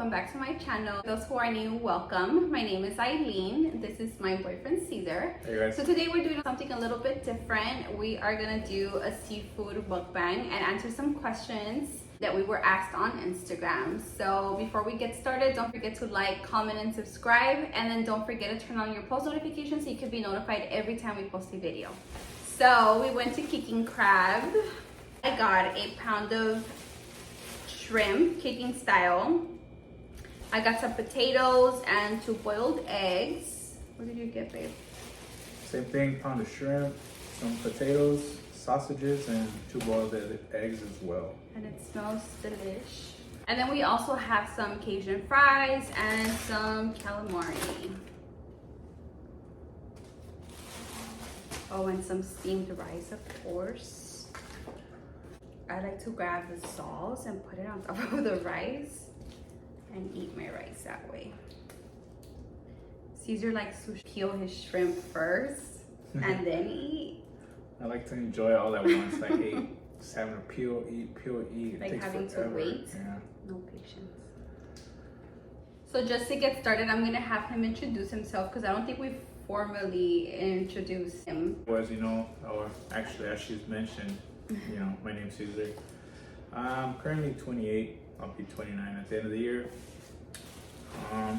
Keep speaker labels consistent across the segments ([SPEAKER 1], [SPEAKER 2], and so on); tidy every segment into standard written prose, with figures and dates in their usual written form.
[SPEAKER 1] welcome back to my channel. Those who are new, welcome. My name is Aylin. This is my boyfriend Caesar.
[SPEAKER 2] Hey guys.
[SPEAKER 1] So today we're doing something a little bit different. We are gonna do a seafood mukbang and answer some questions that we were asked on Instagram. So before we get started, don't forget to like, comment, and subscribe, and then don't forget to turn on your post notifications so you can be notified every time we post a video. So we went to Kicking Crab. I got a pound of shrimp, kicking style. I got some potatoes and 2 boiled eggs. What did you get, babe?
[SPEAKER 2] Same thing, pound of shrimp, some potatoes, sausages, and 2 boiled eggs as well.
[SPEAKER 1] And it smells delish. And then we also have some Cajun fries and some calamari. Oh, and some steamed rice, of course. I like to grab the sauce and put it on top of the rice and eat my rice that way. Caesar likes to peel his shrimp first and then eat.
[SPEAKER 2] I like to enjoy all at once. I hate just having to peel, eat. It
[SPEAKER 1] like
[SPEAKER 2] takes
[SPEAKER 1] having
[SPEAKER 2] forever.
[SPEAKER 1] to wait.
[SPEAKER 2] Yeah.
[SPEAKER 1] No patience. So just to get started, I'm gonna have him introduce himself because I don't think we've formally introduced him.
[SPEAKER 2] Well, as you know, or actually as she's mentioned, you know, my name's Caesar. I'm currently 28. I'll be 29 at the end of the year. I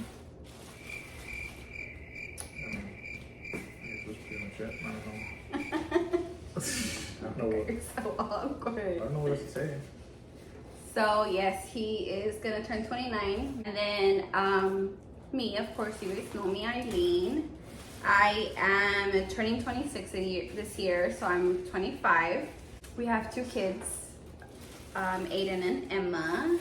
[SPEAKER 2] guess that's pretty much it. I don't know what.
[SPEAKER 1] It's so awkward.
[SPEAKER 2] I don't know what else to say.
[SPEAKER 1] So yes, he is gonna turn 29, and then me, of course, you guys know me, Aylin. I am turning 26 this year, so I'm 25. We have 2 kids, Aiden and Emma.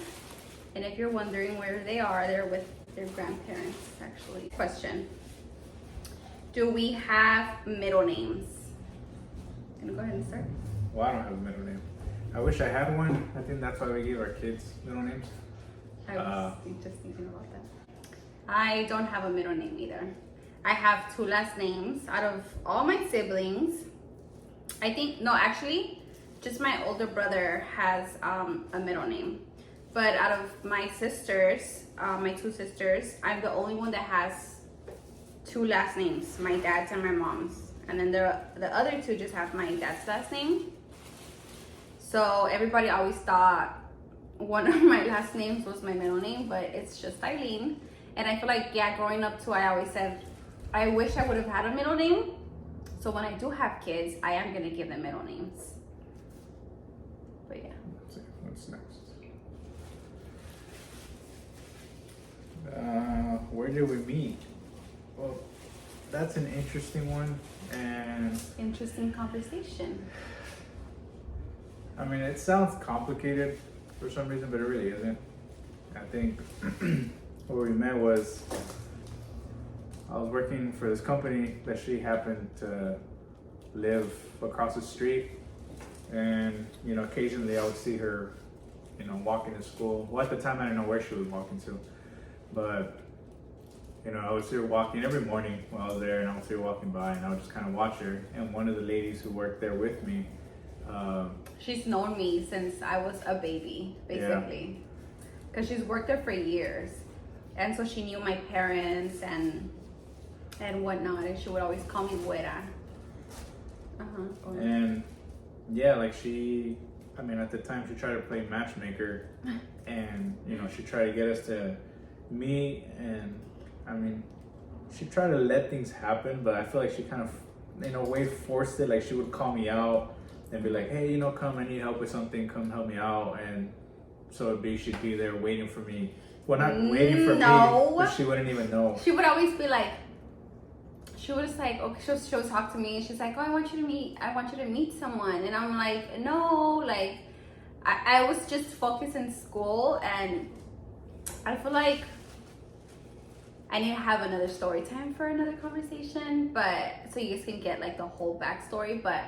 [SPEAKER 1] And if you're wondering where they are, they're with their grandparents, actually. Question: do we have middle names? Gonna go ahead and start.
[SPEAKER 2] Well, I don't have a middle name. I wish I had one. I think that's why we gave our kids middle names.
[SPEAKER 1] I was just thinking about that. I don't have a middle name either. I have 2 last names. Out of all my siblings, I think, no, actually, just my older brother has a middle name. But out of my sisters, my 2 sisters, I'm the only one that has 2 last names, my dad's and my mom's. And then the other 2 just have my dad's last name. So everybody always thought one of my last names was my middle name, but it's just Aylin. And I feel like, yeah, growing up too, I always said, I wish I would have had a middle name. So when I do have kids, I am gonna give them middle names. But yeah.
[SPEAKER 2] What's next? Where did we meet? Well, that's an interesting one, and
[SPEAKER 1] Interesting conversation.
[SPEAKER 2] I mean, it sounds complicated for some reason, but it really isn't. I think where we met was I was working for this company that she happened to live across the street, and you know, occasionally I would see her, you know, walking to school. Well, at the time I didn't know where she was walking to, but you know, I would see her walking every morning while I was there, and I would see her walking by, and I would just kind of watch her. And one of the ladies who worked there with me,
[SPEAKER 1] she's known me since I was a baby, basically, because she's worked there for years, and so she knew my parents and whatnot, and she would always call me Güera.
[SPEAKER 2] And yeah, like she, I mean, at the time she tried to play matchmaker, and you know, she tried to get us to meet, and I mean, she tried to let things happen, but I feel like she kind of, in a way, forced it. Like she would call me out and be like, hey, you know, come, I need help with something, come help me out. And so she'd be there waiting for me. Well, not waiting for me, but she wouldn't even know.
[SPEAKER 1] She would always be like, she was like, okay, she'll talk to me, and she's like, oh, I want you to meet someone. And I'm like, no, like, I was just focused in school, and I feel like I need to have another story time for another conversation, but so you guys can get like the whole backstory. But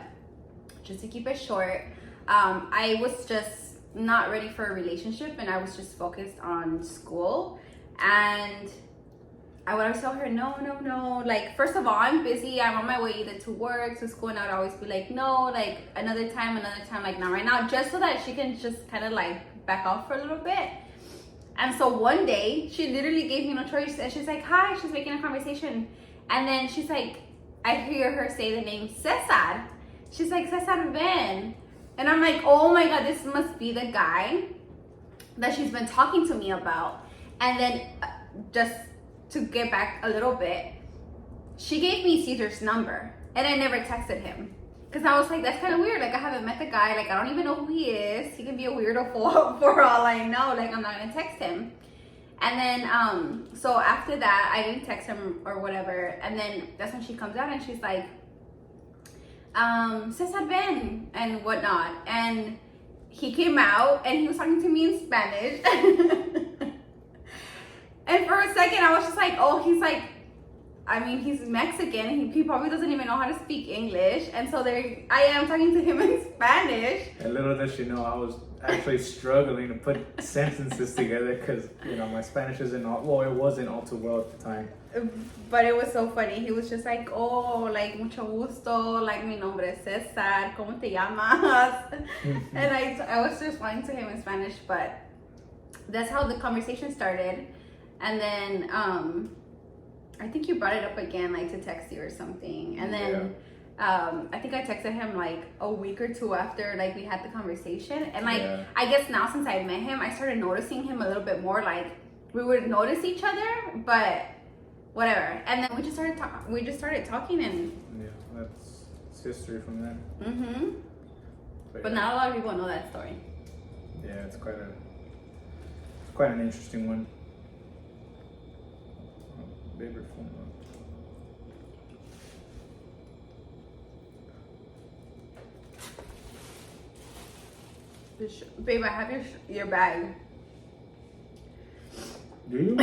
[SPEAKER 1] just to keep it short, I was just not ready for a relationship, and I was just focused on school. And I would always tell her, no. Like, first of all, I'm busy. I'm on my way either to work, to school, and I would always be like, no, like another time, like not right now, just so that she can just kind of like back off for a little bit. And so one day, she literally gave me no choice. And she's like, hi, she's making a conversation. And then she's like, I hear her say the name Cesar. She's like, Cesar, ven. And I'm like, oh my God, this must be the guy that she's been talking to me about. And then just to get back a little bit, she gave me Caesar's number and I never texted him. Cause I was like, that's kind of weird. Like I haven't met the guy. Like I don't even know who he is. He can be a weirdo for all I know. Like I'm not gonna text him. And then, so after that, I didn't text him or whatever. And then that's when she comes out and she's like, Cesar ven and whatnot. And he came out and he was talking to me in Spanish. And for a second, I was just like, oh, he's like, I mean, he's Mexican. He probably doesn't even know how to speak English. And so there I am talking to him in Spanish.
[SPEAKER 2] And little does she know, I was actually struggling to put sentences together because, you know, my Spanish isn't all, well, it wasn't all too well at the time.
[SPEAKER 1] But it was so funny. He was just like, oh, like, mucho gusto. Like, mi nombre es Cesar. ¿Cómo te llamas? And I was just responding to him in Spanish. But that's how the conversation started. And then, I think you brought it up again, like to text you or something. And then I think I texted him like a week or two after like we had the conversation. And like I guess now since I met him, I started noticing him a little bit more. Like we would notice each other, but whatever. And then we just started talking and
[SPEAKER 2] it's history from there.
[SPEAKER 1] Mm-hmm. But not a lot of people know that story.
[SPEAKER 2] Yeah, it's quite an interesting one. Favorite phone.
[SPEAKER 1] Babe, I have your bag.
[SPEAKER 2] Do you?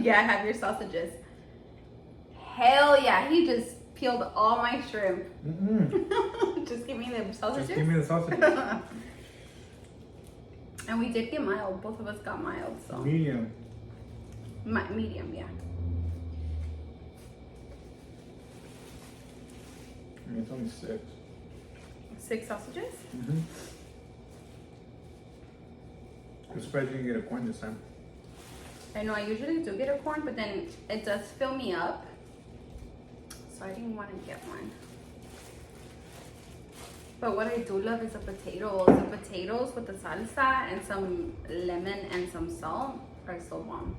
[SPEAKER 1] Yeah, I have your sausages. Hell yeah, he just peeled all my shrimp. Just give me the sausages.
[SPEAKER 2] Just give me the sausages.
[SPEAKER 1] And we did get mild. Both of us got mild. So
[SPEAKER 2] Medium.
[SPEAKER 1] Medium, yeah.
[SPEAKER 2] I mean, it's only 6.
[SPEAKER 1] 6 sausages?
[SPEAKER 2] Mm-hmm. I'm surprised you didn't get a corn this time.
[SPEAKER 1] I know I usually do get a corn, but then it does fill me up. So I didn't want to get one. But what I do love is the potatoes. The potatoes with the salsa and some lemon and some salt are so bomb.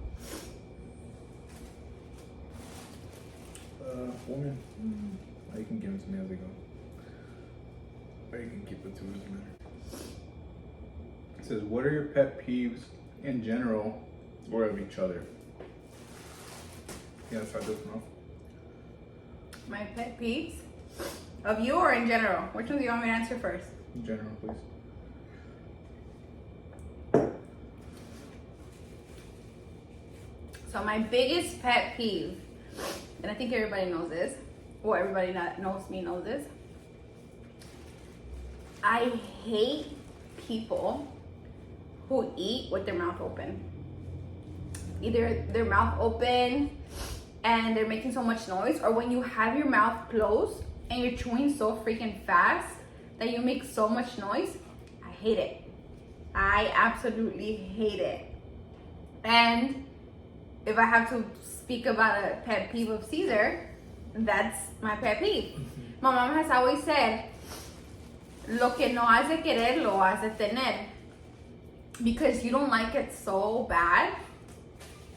[SPEAKER 2] Woman. Oh, you can give them to me as they go. Or you can keep it too, doesn't matter. It says, what are your pet peeves in general or of each other? Yeah, start this one off.
[SPEAKER 1] My pet peeves? Of you or in general? Which one do you want me to answer first?
[SPEAKER 2] In general, please.
[SPEAKER 1] So my biggest pet peeve, and I think everybody knows this, or everybody that knows me knows this. I hate people who eat with their mouth open. Either their mouth open and they're making so much noise, or when you have your mouth closed and you're chewing so freaking fast that you make so much noise. I hate it. I absolutely hate it. And if I have to speak about a pet peeve of Caesar, that's my pet peeve. My mom has always said, lo que no has de querer, lo has de tener. Because you don't like it so bad,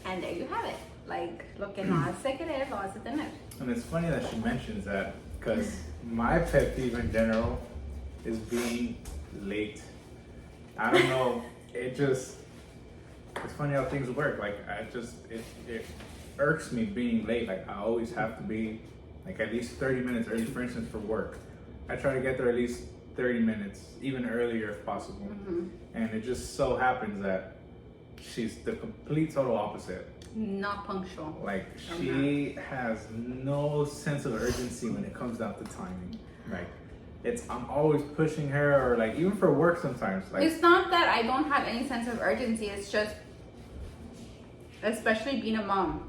[SPEAKER 1] and there you have it. Like, lo que no has de querer, lo has de tener.
[SPEAKER 2] And it's funny that she mentions that, because my pet peeve in general is being late. I don't know, it's funny how things work. Like, it irks me being late. Like, I always have to be like at least 30 minutes early, for instance, for work. I try to get there at least 30 minutes, even earlier if possible. And it just so happens that she's the complete total opposite.
[SPEAKER 1] Not punctual.
[SPEAKER 2] Like, she has no sense of urgency when it comes down to timing. Like, I'm always pushing her, or like even for work sometimes. Like,
[SPEAKER 1] it's not that I don't have any sense of urgency. It's just, especially being a mom,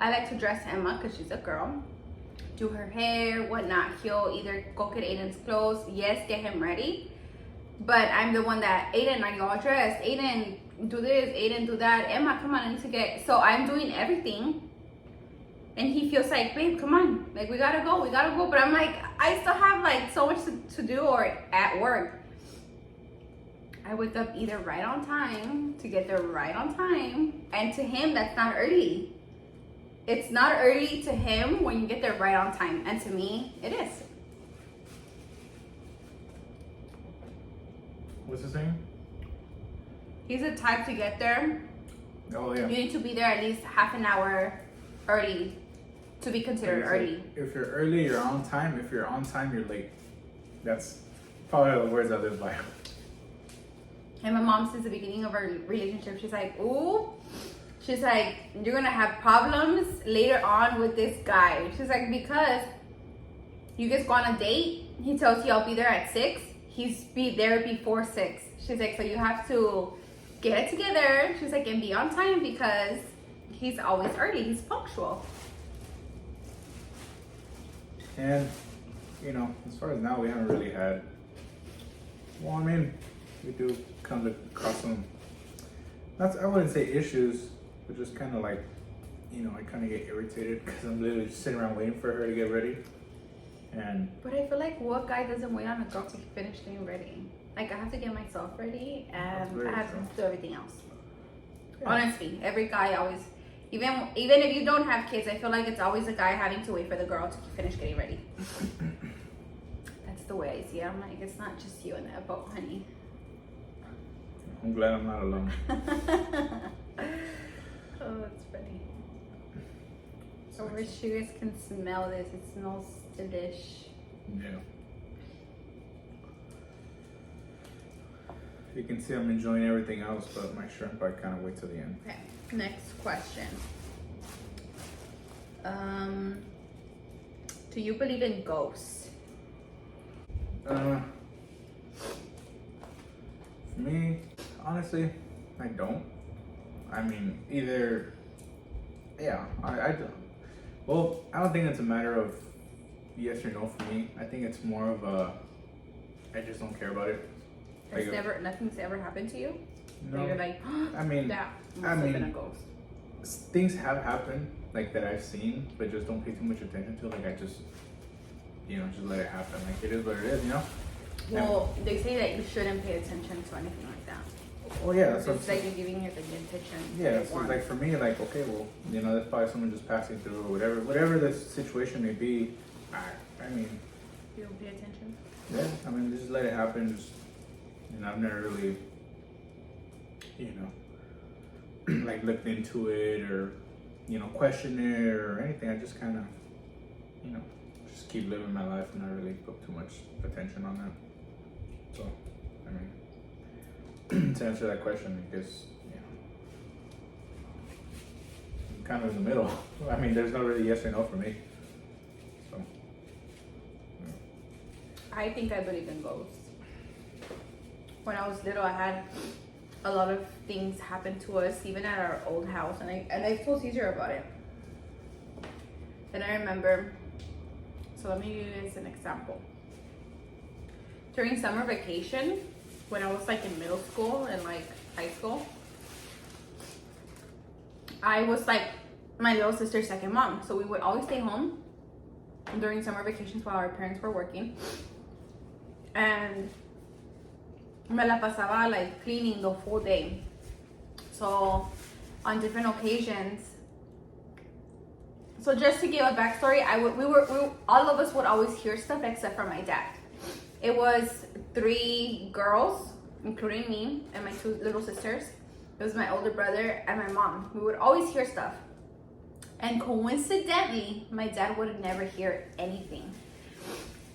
[SPEAKER 1] I like to dress Emma because she's a girl, do her hair, whatnot. He'll either go get Aylin's clothes, yes, get him ready, But I'm the one that, Aiden, are you all dressed? Aiden, do this. Aiden, do that. Emma, come on, I need to get. So I'm doing everything. And he feels like, babe, come on. Like, we gotta go. But I'm like, I still have like so much to do or at work. I wake up either right on time to get there right on time. And to him, that's not early. It's not early to him when you get there right on time. And to me, it is.
[SPEAKER 2] What's his name?
[SPEAKER 1] He's the type to get there.
[SPEAKER 2] Oh yeah.
[SPEAKER 1] You need to be there at least half an hour early to be considered early.
[SPEAKER 2] If you're early, you're on time. If you're on time, you're late. That's probably the words I live by.
[SPEAKER 1] And my mom, since the beginning of our relationship, she's like, ooh, she's like, you're gonna have problems later on with this guy. She's like, because you guys go on a date, he tells you I'll be there at 6, he's be there before 6. She's like, so you have to get it together. She's like, and be on time because he's always early, he's punctual.
[SPEAKER 2] And, you know, as far as now, we haven't really had, well, I mean, we do come across some, I wouldn't say issues, but just kind of like, you know, I kind of get irritated because I'm literally just sitting around waiting for her to get ready. But
[SPEAKER 1] I feel like what guy doesn't wait on a girl to finish getting ready? Like, I have to get myself ready and I have to do everything else. Yeah. Honestly, every guy always, even if you don't have kids, I feel like it's always a guy having to wait for the girl to finish getting ready. That's the way I see it. I'm like, it's not just you in that boat, honey.
[SPEAKER 2] I'm glad I'm not alone.
[SPEAKER 1] Oh, that's funny. I wish you guys can smell this. It smells delish.
[SPEAKER 2] Yeah. You can see I'm enjoying everything else, but my shrimp, I kind of wait till the end.
[SPEAKER 1] Okay, next question. Do you believe in ghosts?
[SPEAKER 2] For me, honestly, I don't. I mean, either, yeah, I don't. Well, I don't think it's a matter of yes or no for me. I think it's more of a, I just don't care about it.
[SPEAKER 1] Like, nothing's ever happened to you?
[SPEAKER 2] No.
[SPEAKER 1] So you're like,
[SPEAKER 2] I mean,
[SPEAKER 1] that must have been a ghost.
[SPEAKER 2] Things have happened, like, that I've seen, but just don't pay too much attention to. Like, I just, you know, just let it happen. Like, it is what it is, you know?
[SPEAKER 1] Well, they say that you shouldn't pay attention to anything like that.
[SPEAKER 2] Oh yeah, that's
[SPEAKER 1] it's like you're giving it the attention.
[SPEAKER 2] Yeah, so like for me, like, okay, well, you know, that's probably someone just passing through or whatever the situation may be. I mean,
[SPEAKER 1] you don't pay attention.
[SPEAKER 2] Yeah, I mean, just let it happen. Just, you know, I've never really, you know, like looked into it or, you know, questioned it or anything. I just kind of, you know, just keep living my life and not really put too much attention on that. So, I mean, to answer that question, I guess, you know, I'm kind of in the middle. I mean, there's no really yes or no for me. So, yeah.
[SPEAKER 1] I think I believe in ghosts. When I was little, I had a lot of things happen to us, even at our old house, and I told Caesar about it. And I remember, so let me give you guys an example. During summer vacation, when I was like in middle school and like high school, I was like my little sister's second mom. So we would always stay home during summer vacations while our parents were working. And me la pasaba like cleaning the whole day. So on different occasions, so just to give a backstory, we all of us would always hear stuff except for my dad. It was 3 girls, including me and my 2 little sisters. It was my older brother and my mom. We would always hear stuff. And coincidentally, my dad would never hear anything.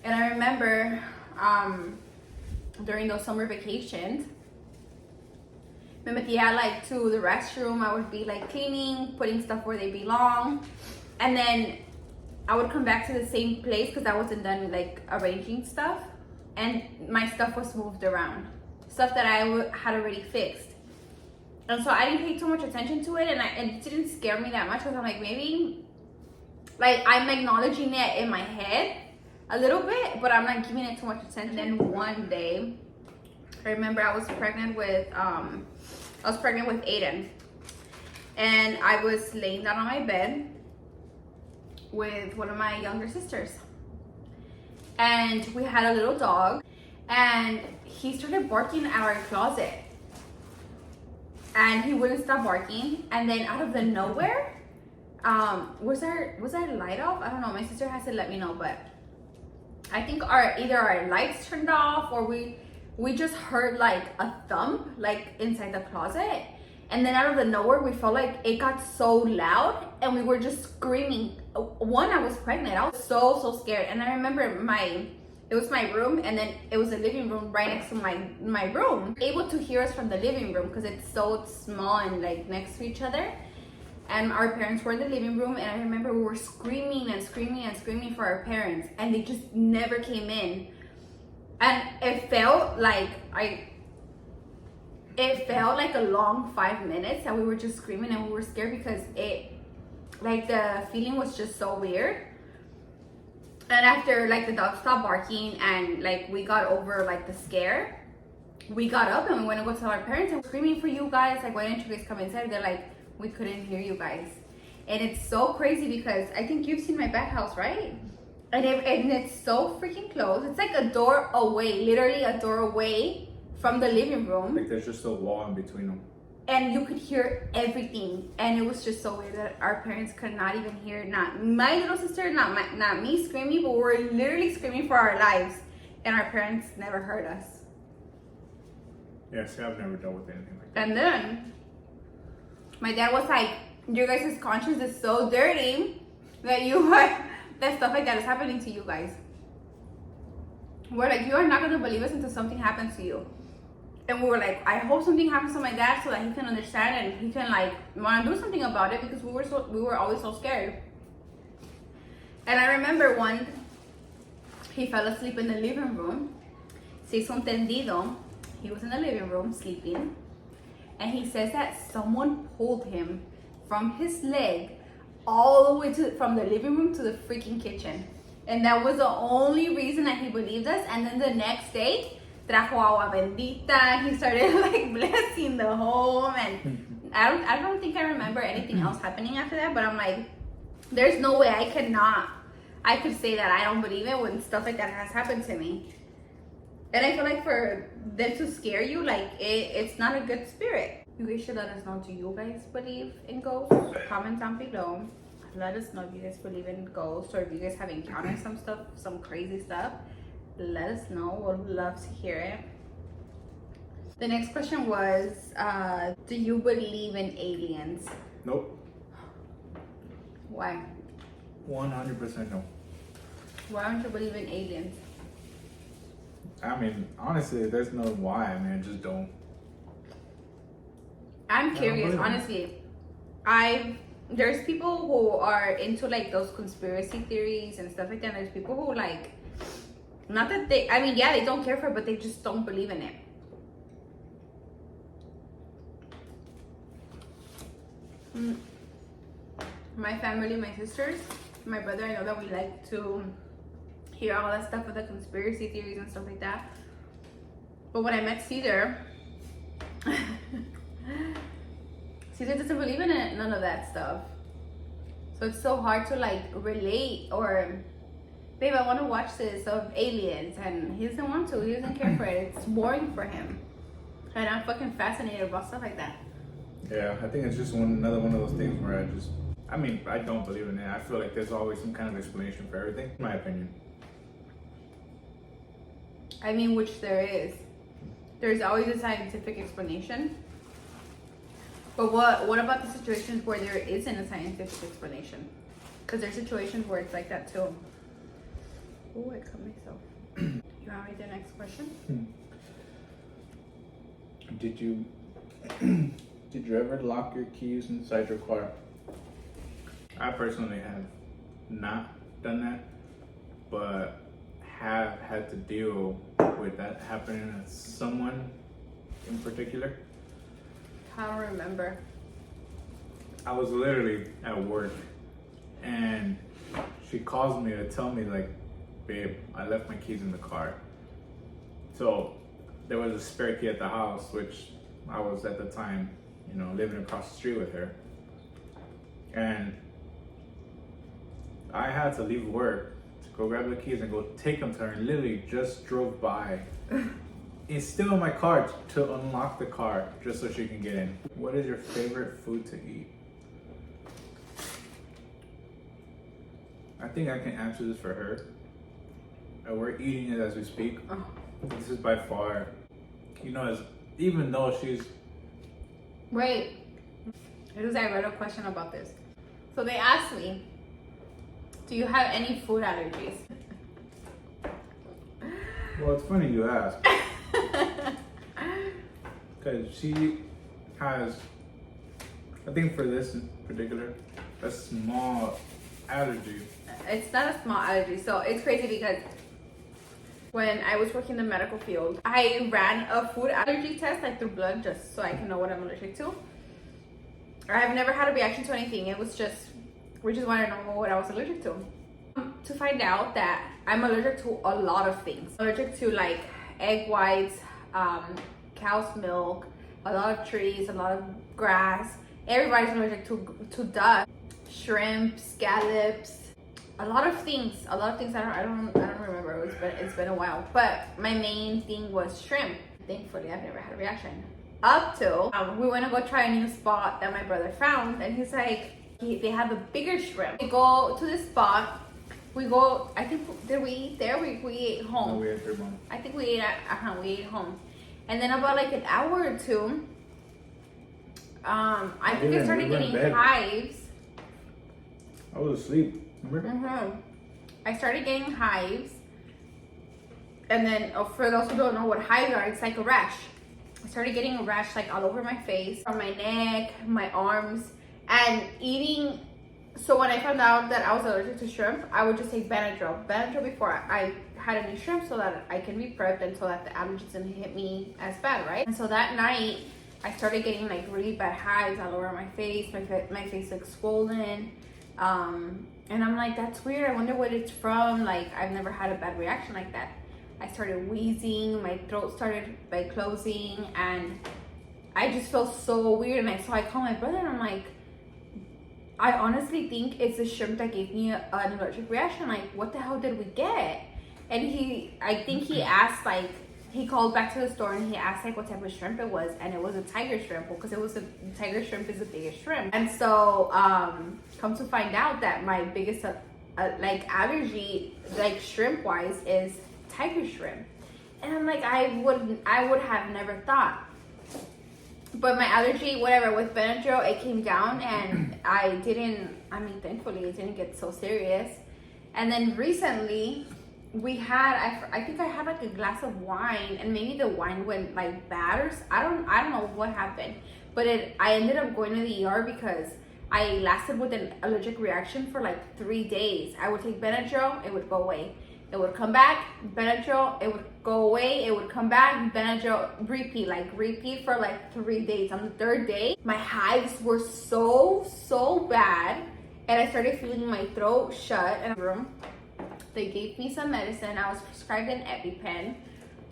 [SPEAKER 1] And I remember during those summer vacations, me metía like to the restroom. I would be like cleaning, putting stuff where they belong. And then I would come back to the same place because I wasn't done like arranging stuff. And my stuff was moved around. Stuff that I had already fixed. And so I didn't pay too much attention to it, and it didn't scare me that much because I'm like, maybe, like, I'm acknowledging it in my head a little bit, but I'm not giving it too much attention. And then one day, I remember I was pregnant with Aiden, and I was laying down on my bed with one of my younger sisters, and we had a little dog, and he started barking at our closet, and he wouldn't stop barking, and then out of the nowhere, was our light off? I don't know, my sister has to let me know, but I think either our lights turned off, or we just heard like a thump like inside the closet, and then out of the nowhere we felt like it got so loud, and we were just screaming. One, I was pregnant. I was so scared, and I remember it was my room, and then it was a living room right next to my room. Able to hear us from the living room because it's so small and like next to each other. And our parents were in the living room, and I remember we were screaming and screaming and screaming for our parents, and they just never came in. And it felt like a long 5 minutes that we were just screaming, and we were scared because the feeling was just so weird. And after like the dog stopped barking and like we got over like the scare, we got up and we went to go tell our parents, and we're screaming for you guys, like, why didn't you guys come inside? They're like, we couldn't hear you guys. And it's so crazy because I think you've seen my back house, right? And it's so freaking close. It's like a door away, literally a door away from the living room.
[SPEAKER 2] Like there's just a wall in between them.
[SPEAKER 1] And you could hear everything. And it was just so weird that our parents could not even hear, not my little sister, not me screaming, but we were literally screaming for our lives. And our parents never heard us.
[SPEAKER 2] Yeah, see, I've never dealt with anything like that.
[SPEAKER 1] And then my dad was like, your guys' conscience is so dirty that stuff like that is happening to you guys. We're like, you are not gonna believe us until something happens to you. And we were like, I hope something happens to my dad so that he can understand and he can like want to do something about it, because we were always so scared. And I remember he fell asleep in the living room. Se hizo un tendido. He was in the living room sleeping, and he says that someone pulled him from his leg all the way from the living room to the freaking kitchen. And that was the only reason that he believed us. And then the next day, trajo agua bendita. He started like blessing the home, and I don't think I remember anything else happening after that. But I'm like, there's no way I could say that I don't believe it when stuff like that has happened to me. And I feel like for them to scare you, like it's not a good spirit. You guys should let us know, do you guys believe in ghosts? Comment down below. Let us know if you guys believe in ghosts, or if you guys have encountered some crazy stuff. Let us know. We'd love to hear it. The next question was, do you believe in aliens?
[SPEAKER 2] Nope.
[SPEAKER 1] Why?
[SPEAKER 2] 100% no.
[SPEAKER 1] Why don't you believe in aliens?
[SPEAKER 2] I mean, honestly, there's no why. I mean, I just don't.
[SPEAKER 1] I'm curious, honestly. There's people who are into like those conspiracy theories and stuff like that. There's people who like, not that they, I mean, yeah, they don't care for it, but they just don't believe in it. My family, my sisters, my brother, I know that we like to hear all that stuff with the conspiracy theories and stuff like that. But when I met Cesar, Cesar doesn't believe in it, none of that stuff. So it's so hard to like relate, or babe, I want to watch this of aliens, and he doesn't want to, he doesn't care for it. It's boring for him. And I'm fucking fascinated about stuff like that.
[SPEAKER 2] Yeah, I think it's just another one of those things where I don't believe in it. I feel like there's always some kind of explanation for everything, in my opinion.
[SPEAKER 1] I mean, which there is. There's always a scientific explanation. But what about the situations where there isn't a scientific explanation? Because there's situations where it's like that too. Oh, I cut myself. You want me to the next question?
[SPEAKER 2] Did you ever lock your keys inside your car? I personally have not done that, but have had to deal with that happening to someone in particular.
[SPEAKER 1] I don't remember.
[SPEAKER 2] I was literally at work, and she calls me to tell me like, babe, I left my keys in the car. So there was a spare key at the house, which I was at the time, you know, living across the street with her. And I had to leave work to go grab the keys and go take them to her, and literally just drove by. It's still in my car to unlock the car just so she can get in. What is your favorite food to eat? I think I can answer this for her. We're eating it as we speak.
[SPEAKER 1] Oh.
[SPEAKER 2] This is by far, you know, even though she's...
[SPEAKER 1] Wait, because I read a question about this. So they asked me, do you have any food allergies?
[SPEAKER 2] Well, it's funny you ask. Because she has, I think for this in particular, a small allergy.
[SPEAKER 1] It's not a small allergy. So it's crazy because when I was working in the medical field, I ran a food allergy test, like through blood, just so I can know what I'm allergic to. I've never had a reaction to anything. It was just, we just wanted to know what I was allergic to. To find out that I'm allergic to a lot of things. I'm allergic to like egg whites, cow's milk, a lot of trees, a lot of grass. Everybody's allergic to dust, shrimp, scallops, a lot of things. I don't remember. It's been a while. But my main thing was shrimp. Thankfully, I've never had a reaction. Up till we went to go try a new spot that my brother found, and he's like, they have a bigger shrimp. We go to this spot. We go. I think did we eat there? We ate home.
[SPEAKER 2] No, we ate your mom.
[SPEAKER 1] I think we ate we ate home, and then about like an hour or two, I think I started getting hives.
[SPEAKER 2] I was asleep. Remember?
[SPEAKER 1] I started getting hives, and then for those who don't know what hives are, it's like a rash. I started getting a rash like all over my face, on my neck, my arms, and eating. So when I found out that I was allergic to shrimp, I would just take Benadryl before I had any shrimp, so that I can be prepped and so that the allergies didn't hit me as bad, right? And so that night, I started getting like really bad hives all over my face. My face looks swollen. And I'm like, that's weird. I wonder what it's from. Like, I've never had a bad reaction like that. I started wheezing. My throat started like closing, and I just felt so weird. And so I called my brother, and I'm like, I honestly think it's the shrimp that gave me an allergic reaction. Like, what the hell did we get? And I think he asked, like, he called back to the store and he asked like what type of shrimp it was, and it was a tiger shrimp, because tiger shrimp is the biggest shrimp. And so come to find out that my biggest like allergy, like shrimp wise, is tiger shrimp. And I'm like, I would have never thought. But my allergy, whatever, with Benadryl, it came down, and thankfully it didn't get so serious. And then recently we had, I think I had like a glass of wine, and maybe the wine went like bad, or I don't know what happened, but I ended up going to the ER because I lasted with an allergic reaction for like 3 days. I would take Benadryl, it would go away. It would come back, Benadryl, it would go away, it would come back, Benadryl, repeat for like 3 days. On the third day, my hives were so bad, and I started feeling my throat shut in a room. They gave me some medicine. I was prescribed an EpiPen,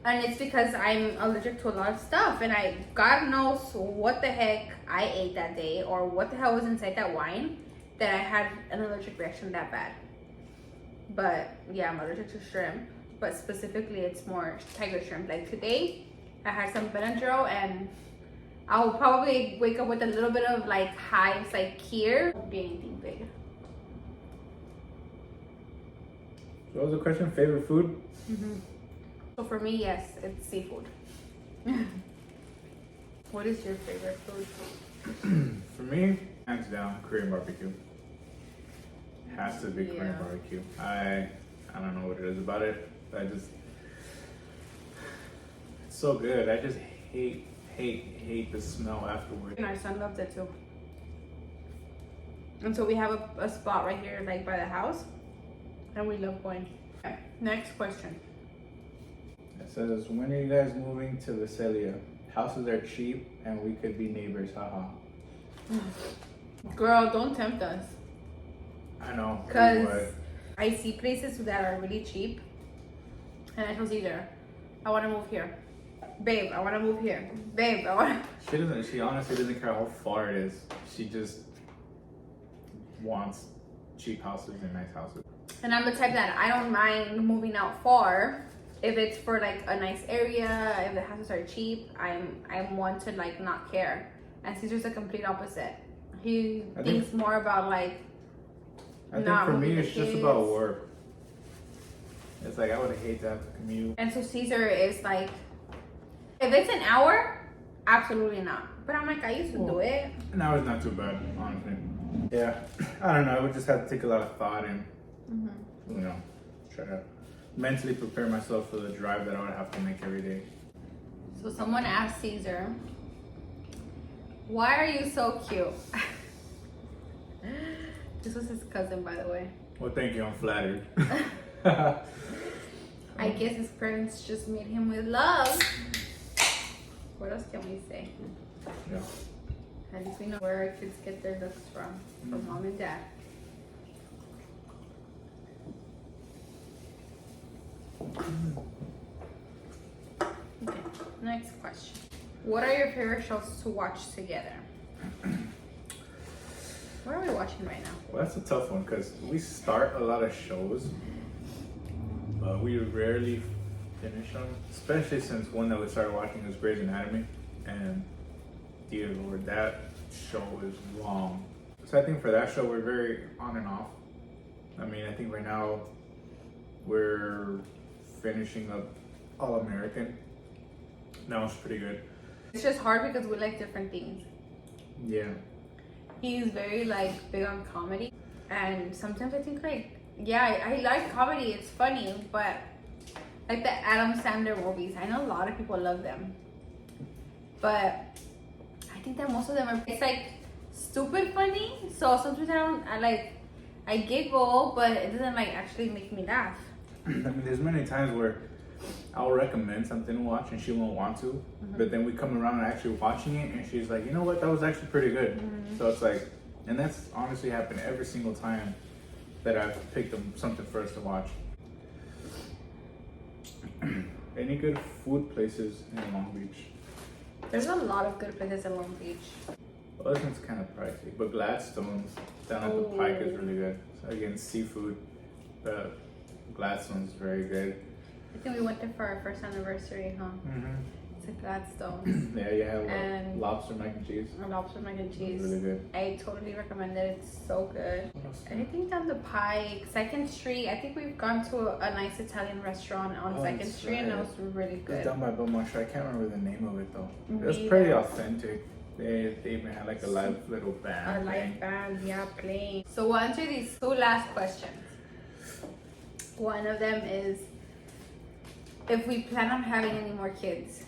[SPEAKER 1] and it's because I'm allergic to a lot of stuff, and God knows what the heck I ate that day, or what the hell was inside that wine that I had an allergic reaction that bad. But yeah, I'm allergic to shrimp, but specifically it's more tiger shrimp. Like today, I had some Benadryl, and I'll probably wake up with a little bit of like hives like here. Won't be anything big.
[SPEAKER 2] So what was the question? Favorite food?
[SPEAKER 1] So for me, yes, it's seafood. What is your favorite food?
[SPEAKER 2] For me, hands down, Korean barbecue. Has to be Korean barbecue. I don't know what it is about it. It's so good. I just hate the smell afterwards.
[SPEAKER 1] And our son loves it too. And so we have a spot right here, like by the house, and we love going. Okay, next question.
[SPEAKER 2] It says, when are you guys moving to Visalia? Houses are cheap and we could be neighbors, haha.
[SPEAKER 1] Girl, don't tempt us.
[SPEAKER 2] I know.
[SPEAKER 1] Because I see places that are really cheap, and I told you there, I want to move here. Babe, I want to move here. Babe, I want to...
[SPEAKER 2] She honestly doesn't care how far it is. She just wants cheap houses and nice houses.
[SPEAKER 1] And I'm the type that I don't mind moving out far if it's for like a nice area, if the houses are cheap. I'm one to like not care. And Caesar's the complete opposite. He thinks more about like...
[SPEAKER 2] I think for me it's just about work. It's like I would hate to have to commute.
[SPEAKER 1] And so Caesar is like, if it's an hour, absolutely not. But I'm like, I used to do it.
[SPEAKER 2] An hour's not too bad, honestly. Yeah, I don't know. I would just have to take a lot of thought and, you know, try to mentally prepare myself for the drive that I would have to make every day.
[SPEAKER 1] So someone asked Caesar, why are you so cute? This was his cousin, by the way.
[SPEAKER 2] Well, thank you. I'm flattered.
[SPEAKER 1] I guess his parents just made him with love. What else can we say?
[SPEAKER 2] Yeah.
[SPEAKER 1] At least we know where our kids get their looks from mom and dad. Okay, next question. What are your favorite shows to watch together? What are we watching right now?
[SPEAKER 2] Well, that's a tough one because we start a lot of shows, but we rarely finish them. Especially since one that we started watching was Grey's Anatomy, and dear Lord, that show is long. So I think for that show we're very on and off. I mean, I think right now we're finishing up All American. That was pretty good.
[SPEAKER 1] It's just hard because we like different things.
[SPEAKER 2] Yeah.
[SPEAKER 1] He's very like big on comedy, and sometimes I think like, yeah, I like comedy, it's funny, but like the Adam Sandler movies, I know a lot of people love them, but I think that most of them are, it's like stupid funny, so sometimes I giggle, but it doesn't like actually make me laugh.
[SPEAKER 2] I mean, there's many times where I'll recommend something to watch and she won't want to, but then we come around and actually watching it and she's like, you know what, that was actually pretty good. So it's like, and that's honestly happened every single time that I've picked something for us to watch. Any good food places in Long Beach?
[SPEAKER 1] There's a lot of good places in Long Beach.
[SPEAKER 2] Well, this one's kind of pricey, but Gladstone's down at the Pike is really good. So again, seafood. Gladstone's very good.
[SPEAKER 1] I think we went there for our first anniversary, huh? It's a Gladstone.
[SPEAKER 2] Yeah, you have
[SPEAKER 1] and
[SPEAKER 2] lobster mac and cheese.
[SPEAKER 1] Lobster mac and cheese.
[SPEAKER 2] Really good.
[SPEAKER 1] I totally recommend it. It's so good. Anything down the Pike, 2nd Street. I think we've gone to a nice Italian restaurant on 2nd Street, and it was really good.
[SPEAKER 2] It's down by Beaumont. I can't remember the name of it though. It was pretty authentic. They even had like a live little band.
[SPEAKER 1] A live band, yeah, playing. So we'll answer these 2 last questions. One of them is if we plan on having any more kids.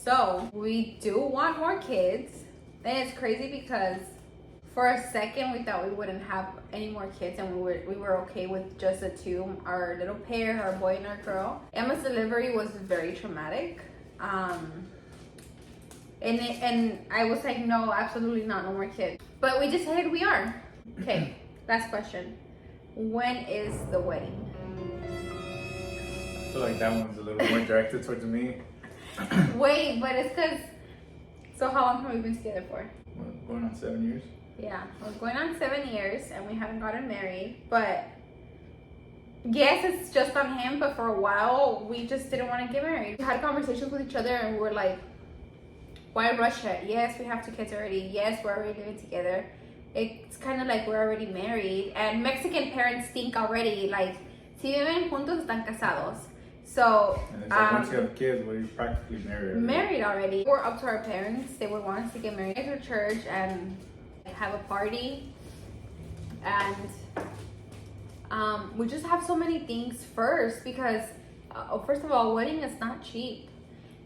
[SPEAKER 1] So we do want more kids, and it's crazy because for a second we thought we wouldn't have any more kids, and we were okay with just the 2, our little pair, our boy and our girl. Emma's delivery was very traumatic, and I was like, no, absolutely not, no more kids. But we decided we are. Okay, last question. When is the wedding?
[SPEAKER 2] I feel like that one's a little more directed towards me.
[SPEAKER 1] Wait, but it's because, so how long have we been together for?
[SPEAKER 2] What, going on 7 years?
[SPEAKER 1] Yeah, we're going on 7 years and we haven't gotten married, but yes, it's just on him, but for a while we just didn't want to get married. We had conversations with each other and we were like, why rush it? Yes, we have 2 kids already. Yes, we're already living together. It's kind of like we're already married, and Mexican parents think already like, si viven juntos están casados. So
[SPEAKER 2] and it's like once you have kids, well, you're practically married.
[SPEAKER 1] Married already. We're up to our parents. They would want us to get married to church and have a party, and we just have so many things first because first of all, wedding is not cheap.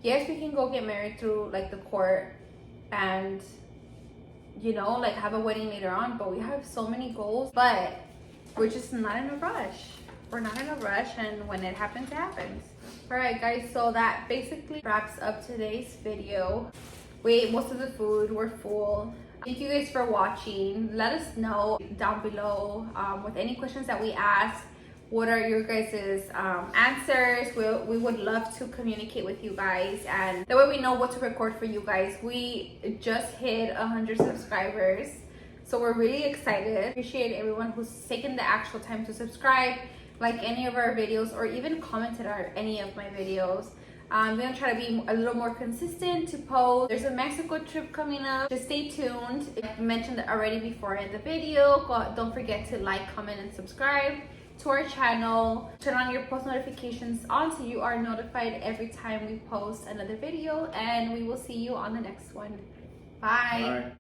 [SPEAKER 1] Yes, we can go get married through like the court and, you know, like have a wedding later on, but we have so many goals, but we're just not in a rush. We're not in a rush, and when it happens, it happens. All right, guys, so that basically wraps up today's video. We ate most of the food, we're full. Thank you guys for watching. Let us know down below with any questions that we asked, what are your guys' answers. We would love to communicate with you guys, and that way we know what to record for you guys. We just hit 100 subscribers, so we're really excited. Appreciate everyone who's taken the actual time to subscribe, like any of our videos, or even commented on any of my videos. I'm gonna try to be a little more consistent to post. There's a Mexico trip coming up. Just stay tuned. I mentioned it already before in the video. Don't forget to like, comment, and subscribe to our channel. Turn on your post notifications on so you are notified every time we post another video. And we will see you on the next one. Bye.
[SPEAKER 2] Bye.